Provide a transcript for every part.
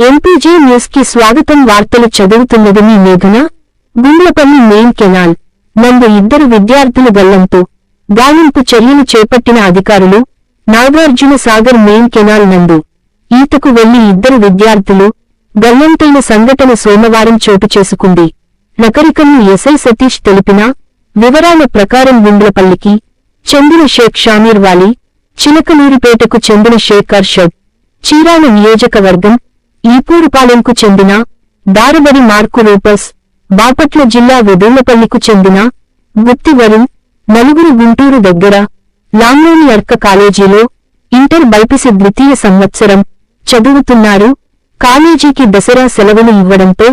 MPJ news కి స్వాగతం. వార్తలు చదువుతున్నది మీ మేఘన. గుండ్లపల్లి మెయిన్ కెనాల్ నందు ఇద్దరు విద్యార్థులు గల్లంతు గాలింపు చర్యలు చేపట్టిన అధికారులు. నాగార్జున సాగర్ మెయిన్ కెనాల్ నందు ఈతకు వెళ్లి ఇద్దరు విద్యార్థులు గల్లంతైన సంఘటన సోమవారం చోటు చేసుకుంది. నకరికల్లు ఎస్ఐ సతీష్ తెలిపిన వివరాల ప్రకారం గుండ్లపల్లికి చెందిన షేక్ షామీర్ వాలి, చిలకలూరిపేటకు చెందిన షేక్ అర్షద్, చీరాల నియోజకవర్గం ఈపూరుపాలెంకు చెందిన దారబడి మార్కు రూపస్, బాపట్ల జిల్లా వెదుళ్లపల్లికు చెందిన గుత్తి వరుణ్ నలుగురు గుంటూరు దగ్గర లాంలోని అర్క కాలేజీలో ఇంటర్ బైపీసీ ద్వితీయ సంవత్సరం చదువుతున్నారు. కాలేజీకి దసరా సెలవులు ఇవ్వడంతో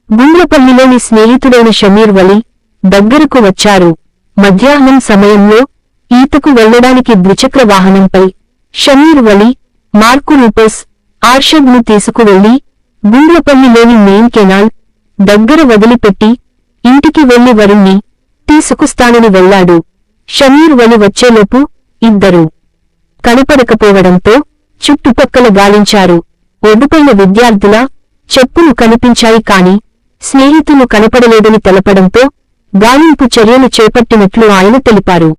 గుండ్లపల్లిలోని స్నేహితుడైన షమీర్ వలి దగ్గరకు వచ్చారు. మధ్యాహ్నం సమయంలో ఈతకు వెళ్లడానికి ద్విచక్ర వాహనంపై షమీర్ వలి, మార్కు రూపస్, అర్షద్ ను తీసుకువెళ్లి గుండ్లపల్లిలోని మెయిన్ కెనాల్ దగ్గర వదిలిపెట్టి ఇంటికి వెళ్లి వరుణ్ణి తీసుకుస్తానని వెళ్లాడు. షమీర్ వలి వచ్చేలోపు ఇద్దరు కనపడకపోవడంతో చుట్టుపక్కల గాలించారు. ఒడ్డుపైన విద్యార్థుల చెప్పులు కనిపించాయి కాని స్నేహితులు కనపడలేదని తెలపడంతో గాలింపు చర్యలు చేపట్టినట్లు ఆయన తెలిపారు.